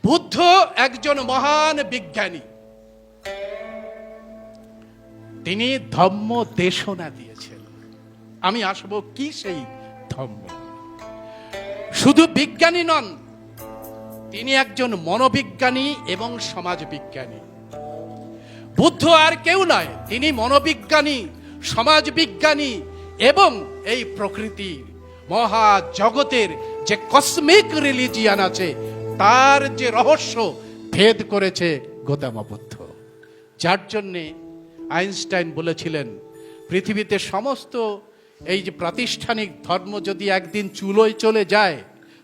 বুদ্ধ একজন মহান বিজ্ঞানী। তিনি ধম্ম দেশনা দিয়েছেন। আমি আসব কি সেই ধম্ম। শুধু বিজ্ঞানী নন, তিনি একজন মনোবিজ্ঞানী এবং সমাজ বিজ্ঞানী। বুদ্ধ আর কেউ নয়, তিনি মনোবিজ্ঞানী, সমাজ বিজ্ঞানী এবং এই প্রকৃতির মহা জগতের যে কসমিক রিলিজিয়ান আছে তার যে রহস্য ভেদ করেছে গৌতম বুদ্ধ। যার জন্যে আইনস্টাইন বলেছিলেন, পৃথিবীতে সমস্ত এই যে প্রাতিষ্ঠানিক ধর্ম যদি একদিন চুলোয় চলে যায়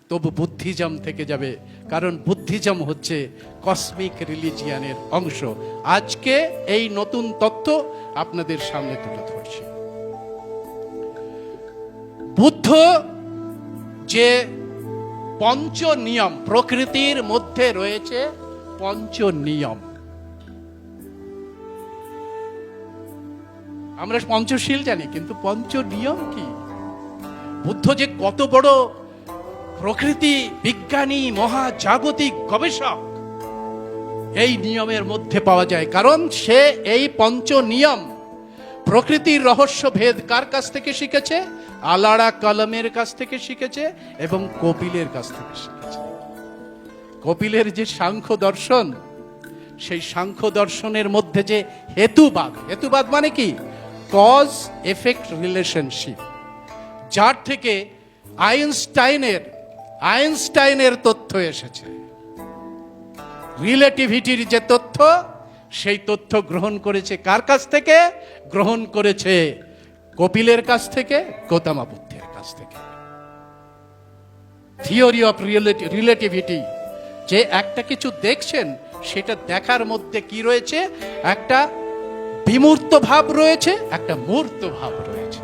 তবু বুদ্ধিজম থেকে যাবে, কারণ বুদ্ধিজম হচ্ছে কসমিক রিলিজিয়ানের অংশ। আজকে এই নতুন তথ্য আপনাদের সামনে তুলে ধরছি। বুদ্ধ যে পঞ্চ নিয়ম, প্রকৃতির মধ্যে রয়েছে পঞ্চ নিয়ম। আমরা পঞ্চশীল জানি, কিন্তু পঞ্চ নিয়ম কি? বুদ্ধ যে কত বড় প্রকৃতি বিজ্ঞানী, মহাজাগতিক গবেষক, এই নিয়মের মধ্যে পাওয়া যায়। কারণ সে এই পঞ্চ নিয়ম, প্রকৃতির রহস্য ভেদ কার কাছ থেকে শিখেছে? আলাড়া কলমের কাছ থেকে শিখেছে এবং কপিলের কাছ থেকে শিখেছে। কপিলের যে সাংখ্য দর্শন, সেই সাংখ্য দর্শনের মধ্যে যে হেতুবাদ, হেতুবাদ মানে কি? কজ এফেক্ট রিলেশনশিপ, যার থেকে আইনস্টাইনের তথ্য এসেছে। রিলেটিভিটির যে তথ্য, সেই তথ্য গ্রহণ করেছে কার কাছ থেকে? গ্রহণ করেছে কপিলের কাছ থেকে, গৌতম বুদ্ধের কাছ থেকে। থিওরি অফ রিলেটিভিটি, যে একটা কিছু দেখছেন সেটা দেখার মধ্যে কি রয়েছে? একটা বিমূর্ত ভাব রয়েছে, একটা মূর্ত ভাব রয়েছে।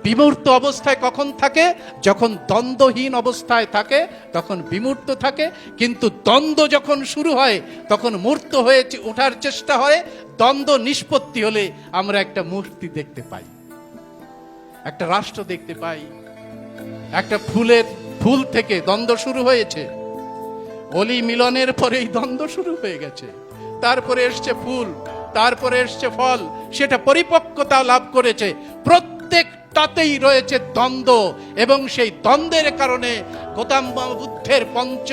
বিমূর্ত অবস্থায় কখন থাকে? যখন দ্বন্দ্বহীন অবস্থায় থাকে তখন বিমূর্ত থাকে, কিন্তু দ্বন্দ্ব যখন শুরু হয় তখন মূর্ত হয়ে ওঠার চেষ্টা হয়। দ্বন্দ্ব নিষ্পত্তি হলে আমরা একটা মূর্তি দেখতে পাই, একটা রাষ্ট্র দেখতে পাই। একটা ফুল থেকে দ্বন্দ্ব শুরু হয়েছে, অলি মিলনের পরেই দ্বন্দ্ব শুরু হয়ে গেছে। তারপরে এসছে ফুল, তারপরে এসছে ফল, সেটা পরিপক্কতা লাভ করেছে। প্রত্যেকটাতেই রয়েছে দ্বন্দ্ব, এবং সেই দ্বন্দ্বের কারণে গৌতম বুদ্ধের পঞ্চ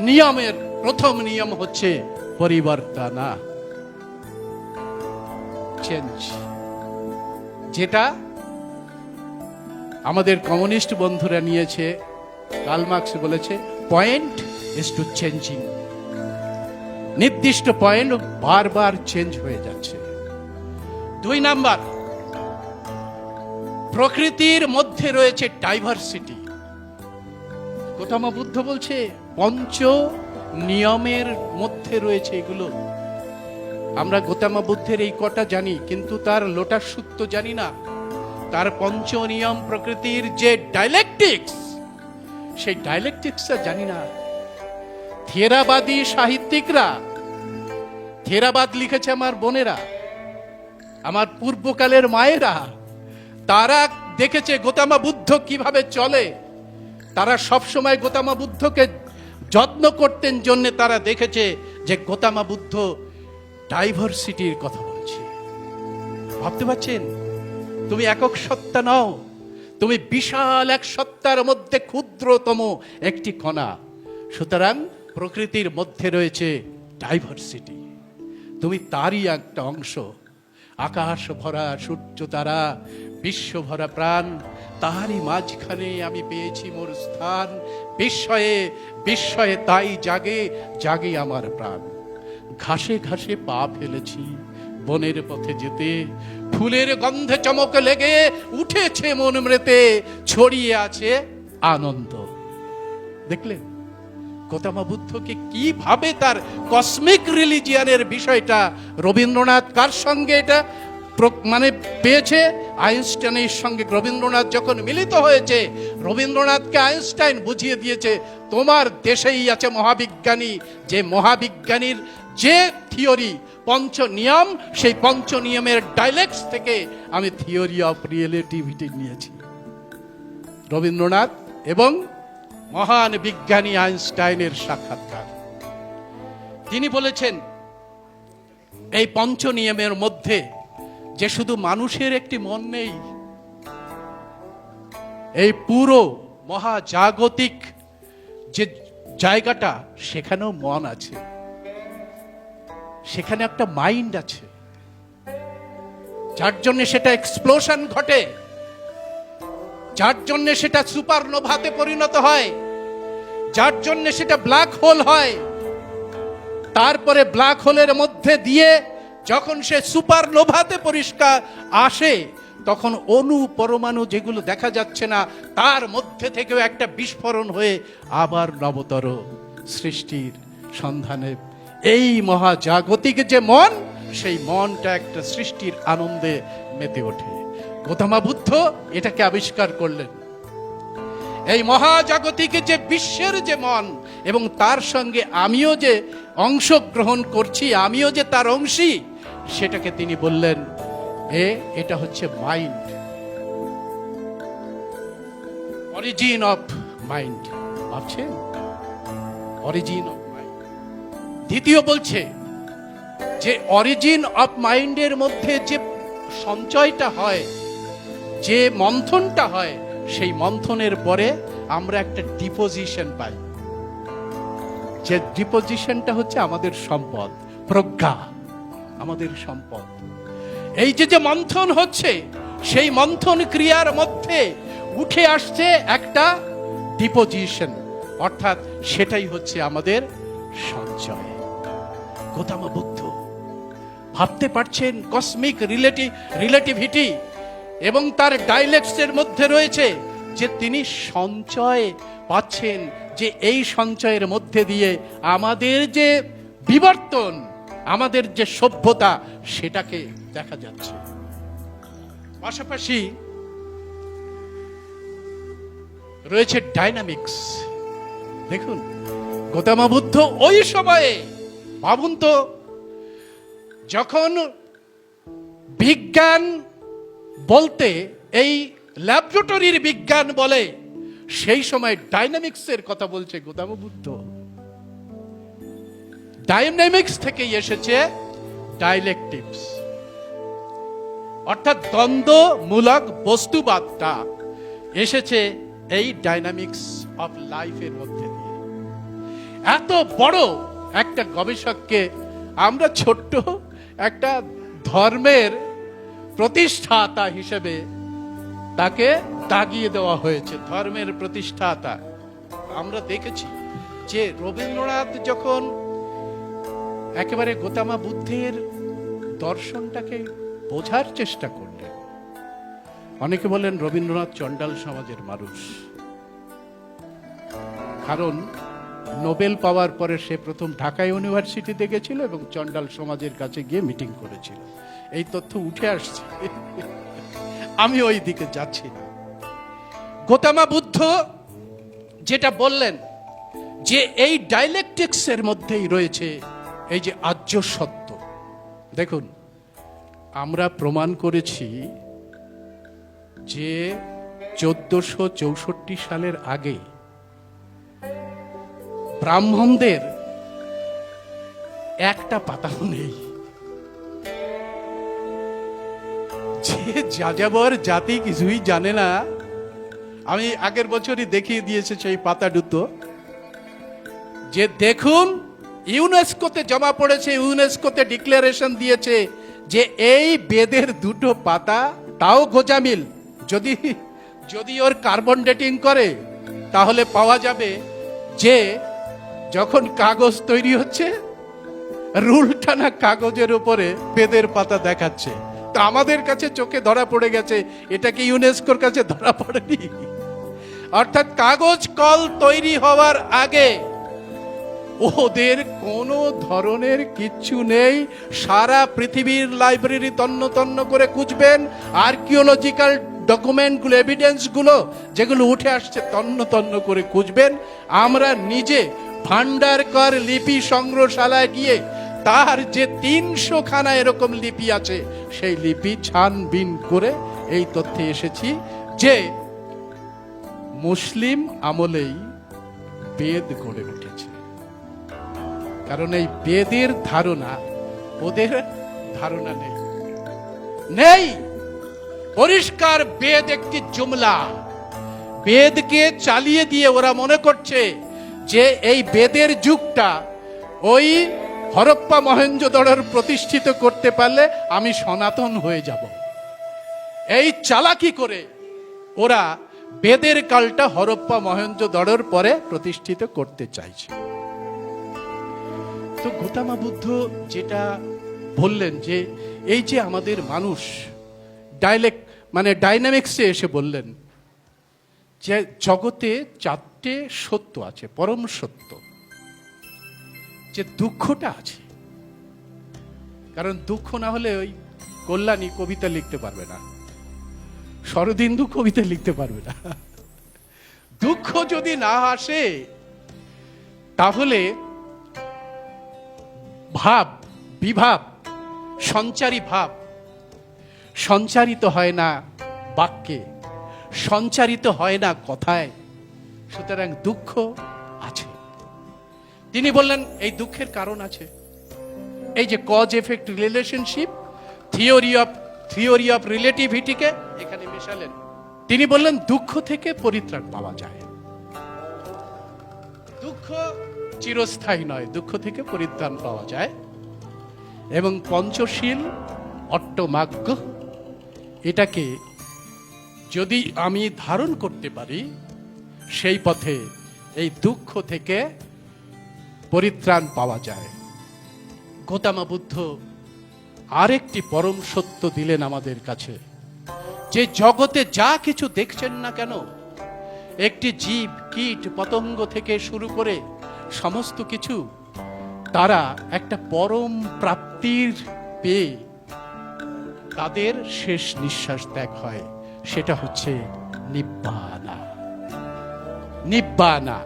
নিয়মের প্রথম নিয়ম হচ্ছে পরিবর্তনা, চেঞ্জ। যেটা আমাদের কমিউনিস্ট বন্ধুরা নিয়েছে, কার্ল মার্কস বলেছে, পয়েন্ট ইজ টু চেঞ্জিং। নির্দিষ্ট পয়েন্ট বারবার চেঞ্জ হয়ে যাচ্ছে। 2 নাম্বার, প্রকৃতির মধ্যে রয়েছে ডাইভার্সিটি। গৌতম বুদ্ধ বলছে পঞ্চ নিয়মের মধ্যে রয়েছে এগুলো। আমরা গৌতম বুদ্ধের এই কটা জানি, কিন্তু তার লোটাস সূত্র জানি না। তার পঞ্চ নিয়ম, প্রকৃতির যে ডায়ালেকটিক্স, সেই ডায়ালেকটিক্সটা জানি না। থেরাবাদী সাহিত্যিকরা, থেরাবাদ লিখেছে আমার বোনেরা, আমার পূর্বকালের মায়েরা, তারা দেখেছে গৌতম বুদ্ধ কিভাবে চলে। তারা সবসময় গৌতম বুদ্ধকে যত্ন করতেন, জন্য তারা দেখেছে যে গৌতম বুদ্ধ ডাইভার্সিটির কথা বলছে। ভাবতে পারছেন? তুমি একক সত্তা নও, তুমি বিশাল এক সত্তার মধ্যে ক্ষুদ্রতম একটি কণা। সুতরাং প্রকৃতির মধ্যে রয়েছে ডাইভার্সিটি, তুমি তারই একটা অংশ। আকাশ ভরা সূর্য তারা, বিশ্ব ভরা প্রাণ, তারই মাঝখানে আমি পেয়েছি মোর স্থান। বিস্ময়ে বিস্ময়ে তাই জাগে জাগে আমার প্রাণ। ঘাসে ঘাসে পা ফেলেছি বনের পথে যেতে, ফুলের গন্ধে চমক লেগে উঠেছে মন মৃতে, ছড়িয়ে আছে আনন্দ। দেখলেন গৌতম বুদ্ধকে কিভাবে তার কসমিক রিলিজিয়ানের বিষয়টা রবীন্দ্রনাথ কার সঙ্গে এটা মানে পেয়েছে? আইনস্টাইনের সঙ্গে রবীন্দ্রনাথ যখন মিলিত হয়েছে, রবীন্দ্রনাথকে আইনস্টাইন বুঝিয়ে দিয়েছে তোমার দেশেই আছে মহাবিজ্ঞানী, যে মহাবিজ্ঞানীর যে থিওরি পঞ্চ নিয়ম, সেই পঞ্চ নিয়মের ডাইলেক্টস থেকে আমি থিওরি অফ রিলেটিভিটি নিয়েছি। রবীন্দ্রনাথ এবং মহান বিজ্ঞানী আইনস্টাইনের সাক্ষাৎকার। তিনি বলেছেন এই পঞ্চ নিয়মের মধ্যে যে শুধু মানুষের একটি মন নেই, এই পুরো মহাজাগতিক যে জায়গাটা সেখানেও মন আছে, সেখানে একটা মাইন্ড আছে, যার জন্য সেটা এক্সপ্লোশন ঘটে, যার জন্য সেটা সুপারনোভাতে পরিণত হয়, যার জন্য সেটা ব্ল্যাক হোল হয়। তারপরে ব্ল্যাক হোলের মধ্যে দিয়ে যখন সে সুপারনোভাতে পরিষ্কার আসে, তখন অণু পরমাণু যেগুলো দেখা যাচ্ছে না, তার মধ্যে থেকেও একটা বিস্ফোরণ হয়ে আবার নবতর সৃষ্টির সন্ধানে এই মহাজাগতিক যে মন, সেই মনটা একটা সৃষ্টির আনন্দে মেতে ওঠে। গৌতম বুদ্ধ এটাকে আবিষ্কার করলেন। এই মহাজাগতিক যে বিশ্বের যে মন, এবং তার সঙ্গে আমিও যে অংশগ্রহণ করছি, আমিও যে তার অংশী, সেটাকে তিনি বললেন এটা হচ্ছে মাইন্ড, অরিজিন অফ মাইন্ড। ভাবছেন অরিজিন অফ মাইন্ড। দ্বিতীয় বলছে যে অরিজিন অফ মাইন্ডের মধ্যে যে সঞ্চয়টা হয়, যে মন্থনটা হয়, সেই মন্থনের পরে আমরা একটা ডিপোজিশন পাই। যে ডিপোজিশনটা হচ্ছে আমাদের সম্পদ, প্রজ্ঞা, আমাদের সম্পদ। এই যে মন্থন হচ্ছে, সেই মন্থন ক্রিয়ার মধ্যে উঠে আসছে একটা ডিপোজিশন, অর্থাৎ সেটাই হচ্ছে আমাদের সঞ্চয়। গৌতম বুদ্ধ ভাবতে পারছেন কসমিক রিলেটিভিটি এবং তার ডাইলেক্টসের মধ্যে রয়েছে যে তিনি সঞ্চয় পাচ্ছেন, যে এই সঞ্চয়ের মধ্যে দিয়ে আমাদের যে বিবর্তন, আমাদের যে সভ্যতা, সেটাকে দেখা যাচ্ছে। পাশাপাশি রয়েছে ডাইনামিক্স। দেখুন গৌতম বুদ্ধ ওই সময়ে, ভাবুন তো, যখন বিজ্ঞান বলতে এই ল্যাবরেটরির বিজ্ঞান বলে, সেই সময় ডাইনামিক্সের কথা বলছে গৌতম বুদ্ধ। ডাইনামিক্স থেকেই এসেছে ডাইলেকটিক্স, অর্থাৎ দ্বন্দ্বমূলক বস্তুবাদটা এসেছে এই ডাইনামিক্স অফ লাইফের মধ্যে দিয়ে। এত বড় একটা গবেষককে আমরা ছোট্ট একটা ধর্মের প্রতিষ্ঠাতা হিসেবে তাকে দাগিয়ে দেওয়া হয়েছে, ধর্মের প্রতিষ্ঠাতা। আমরা দেখেছি যে রবীন্দ্রনাথ যখন একেবারে গৌতম বুদ্ধের দর্শনটাকে বোঝার চেষ্টা করলেন, অনেকে বলেন রবীন্দ্রনাথ চণ্ডাল সমাজের মানুষ, কারণ নোবেল পাওয়ার পরে সে প্রথম ঢাকা ইউনিভার্সিটিতে গেছিল এবং চণ্ডাল সমাজের কাছে গিয়ে মিটিং করেছিল। এই তথ্য উঠে আসছে, আমি ওই দিকে যাচ্ছি না। গৌতম বুদ্ধ যেটা বললেন যে এই ডাইলেকটিক্সের মধ্যেই রয়েছে এই যে আর্য সত্য। দেখুন আমরা প্রমাণ করেছি যে 1464 সালের আগে ব্রাহ্মণদের একটা পাতাও নেই। যে যাযাবর জাতি কিছুই জানে না, আমি আগের বছরই দেখিয়ে দিয়েছি সেই পাতা দুটো, যে দেখুন ইউনেস্কোতে জমা পড়েছে, ইউনেস্কোতে ডিক্লারেশন দিয়েছে যে এই বেদের দুটো পাতা, তাও গোজামিল, যদি ওর কার্বন ডেটিং করে তাহলে পাওয়া যাবে যে যখন কাগজ তৈরি হচ্ছে, রুল টানা কাগজের উপরে বেদের পাতা দেখাচ্ছে। তো আমাদের কাছে চোখে ধরা পড়ে গেছে, এটা কি ইউনেস্কোর কাছে ধরা পড়েনি? অর্থাৎ কাগজ কল তৈরি হওয়ার আগে ওদের কোনো ধরনের কিচ্ছু নেই। সারা পৃথিবীর লাইব্রেরি তন্ন তন্ন করে খুঁজবেন, আর্কিওলজিক্যাল ডকুমেন্টগুলো, এভিডেন্সগুলো যেগুলো উঠে আসছে তন্ন তন্ন করে খুঁজবেন। আমরা নিজে ভান্ডারকর লিপি সংগ্রহশালায় গিয়ে তার যে 300 খানা এরকম লিপি আছে, সেই লিপি ছানবিন করে এই তথ্যে এসেছি যে মুসলিম আমলেই বেদ গড়ে উঠেছে। কারণ এই বেদের ধারণা ওদের ধারণা নেই নেই পরিষ্কার বেদ একটি জুমলা। বেদকে চালিয়ে দিয়ে ওরা মনে করছে যে এই বেদের যুগটা ওই হরপ্পা মহেঞ্জোদড়োর প্রতিষ্ঠিত করতে পারলে আমি সনাতন হয়ে যাব। এই চালাকি করে ওরা বেদের কালটা হরপ্পা মহেঞ্জোদড়োর পরে প্রতিষ্ঠিত করতে চাইছে। তো গৌতম বুদ্ধ যেটা বললেন যে এই যে আমাদের মানুষ ডাইনামিক্সে এসে বললেন যে জগতে চারটে সত্য আছে, পরম সত্য, যে দুঃখটা আছে। কারণ দুঃখ না হলে ওই কল্যাণী কবিতা লিখতে পারবে না, শরদিন্দু কবিতা লিখতে পারবে না। দুঃখ যদি না আসে তাহলে ভাব বিভাব সঞ্চারী ভাব সঞ্চারিত হয় না বাক্যে, সঞ্চারিত হয় না কথায়। সুতরাং দুঃখ আছে। তিনি বললেন এই দুঃখের কারণ আছে। এই যে cause effect relationship, theory of রিলেটিভিটিকে এখানে মেশালেন। তিনি বললেন দুঃখ থেকে পরিত্রাণ পাওয়া যায়। দুঃখ চিরস্থায়ী নয়, দুঃখ থেকে পরিত্রাণ পাওয়া যায়। এবং পঞ্চশীল অট্টমার্গ, এটাকে যদি আমি ধারণ করতে পারি সেই পথে এই দুঃখ থেকে পরিত্রাণ পাওয়া যায়। গৌতম বুদ্ধ আরেকটি পরম সত্য দিলেন আমাদের কাছে, যে জগতে যা কিছু দেখছেন না কেন, একটি জীব কীট পতঙ্গ থেকে শুরু করে সমস্ত কিছু তারা একটা পরম প্রাপ্তির পেয়ে তাদের শেষ নিঃশ্বাস ত্যাগ হয়, সেটা হচ্ছে নিব্বানা। নিব্বানা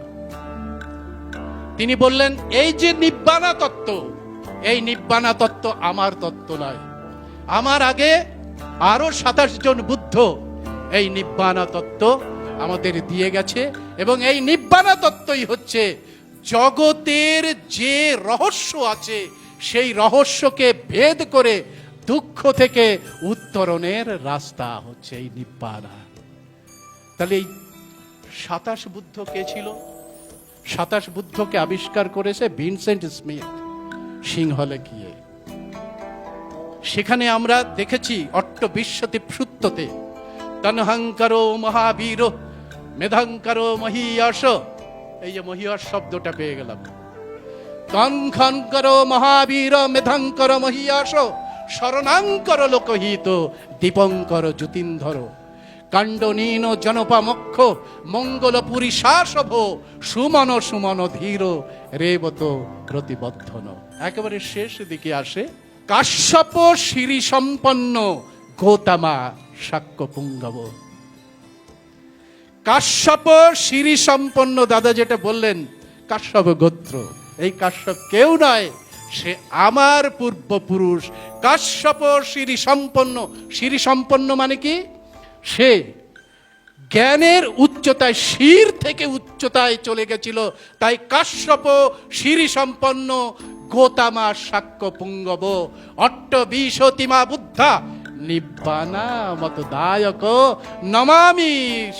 তিনি বললেন এই যে নিব্বানা তত্ত্ব, এই নিব্বানা তত্ত্ব আমার তত্ত্ব নয়। আমার আগে আরো 27 জন বুদ্ধ এই নিব্বানা তত্ত্ব আমাদের দিয়ে গেছে। এবং এই নিব্বানা তত্ত্বই হচ্ছে জগতের যে রহস্য আছে, সেই রহস্যকে ভেদ করে দুঃখ থেকে উত্তরণের রাস্তা হচ্ছে এই নিব্বানা। তাহলে এই 27 বুদ্ধ কে ছিল? 27 বুদ্ধকে আবিষ্কার করেছে ভিনসেন্ট স্মিথ সিংহলে গিয়ে। সেখানে আমরা দেখেছি অট্টবিংশতি সূত্রতে তনহংকারো মহাবীর মেধাঙ্কারো মহীয়স, এই যে মহীয়স শব্দটা পেয়ে গেলাম। তনহংকার মহাবীর মেধাঙ্কর মহীয়স শরণাঙ্কর লোকহিত দীপঙ্কর জ্যোতিন্ধর কাণ্ডনীন জনপামক্ষ মঙ্গলপুরী শাসভ সুমন সুমন ধীর রেবত প্রতিবদ্ধন। একেবারে শেষ দিকে আসে কাশ্যপ শিরি সম্পন্ন গৌতমা শাক্য পুঙ্গব। কাশ্যপ শিরি সম্পন্ন, দাদা যেটা বললেন কাশ্যপ গোত্র, এই কাশ্যপ কেউ নয়, সে আমার পূর্বপুরুষ। কাশ্যপ শিরি সম্পন্ন, শিরি সম্পন্ন মানে কি? সে জ্ঞানের উচ্চতায়, শির থেকে উচ্চতায় চলে গেছিল। তাই কাশ্যপ শিরি সম্পন্ন গৌতমা শাক্য পুঙ্গব অট্টবিংশতিমা বুদ্ধা নিব্বানা মত দায়ক নমামি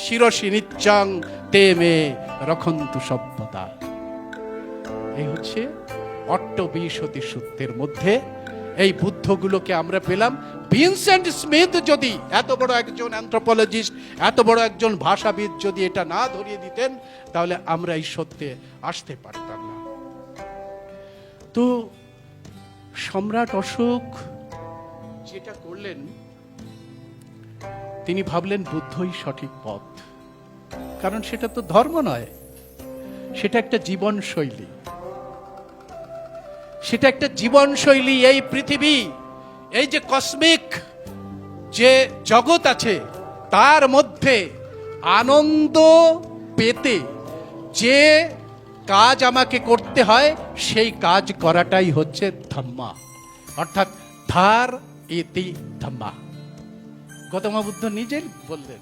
শিরসি নিচ্চং তে মে রক্ষন্তু সভ্যতা। এই হচ্ছে অট্টবিংশতি সূত্রের মধ্যে এই বুদ্ধগুলোকে আমরা পেলাম। ভিনসেন্ট স্মিথ যদি, এত বড় একজন অ্যানথ্রোপোলজিস্ট, এত বড় একজন ভাষাবিদ যদি এটা না ধরিয়ে দিতেন, তাহলে আমরা এই সত্যে আসতে পারতাম না। তো সম্রাট অশোক যেটা করলেন, তিনি ভাবলেন বুদ্ধই সঠিক পথ। কারণ সেটা তো ধর্ম নয়, সেটা একটা জীবনশৈলী। সেটা একটা জীবনশৈলী। এই পৃথিবী, এই যে কসমিক যে জগৎ আছে, তার মধ্যে আনন্দ পেতে যে কাজ আমাকে করতে হয়, সেই কাজ করাটাই হচ্ছে ধম্মা, অর্থাৎ ধার ইতি ধম্মা। গৌতম বুদ্ধ নিজেই বললেন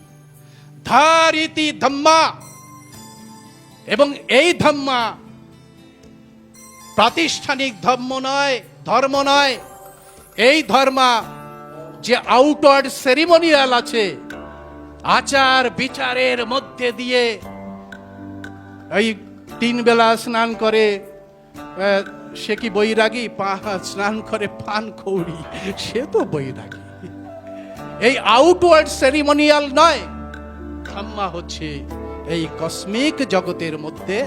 ধার ইতি ধম্মা। এবং এই ধম্মা প্রাতিষ্ঠানিক ধর্ম নয়। এই ধর্মা যে আউটওয়ার্ড সেরিমোনিয়াল আছে, আচার বিচারের মধ্যে দিয়ে এই 3 বেলা স্নান করে, সে কি বৈরাগী? স্নান করে পান খৌরি, সে তো বৈরাগী। এই আউটওয়ার্ড সেরিমোনিয়াল নয়। ধম্মা হচ্ছে এই কসমিক জগতের মধ্যে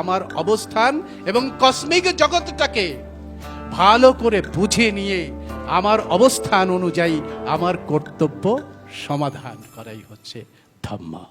আমার অবস্থান, এবং কসমিক জগৎটাকে ভালো করে বুঝে নিয়ে আমার অবস্থান অনুযায়ী আমার কর্তব্য সমাধান করাই হচ্ছে ধম্মা।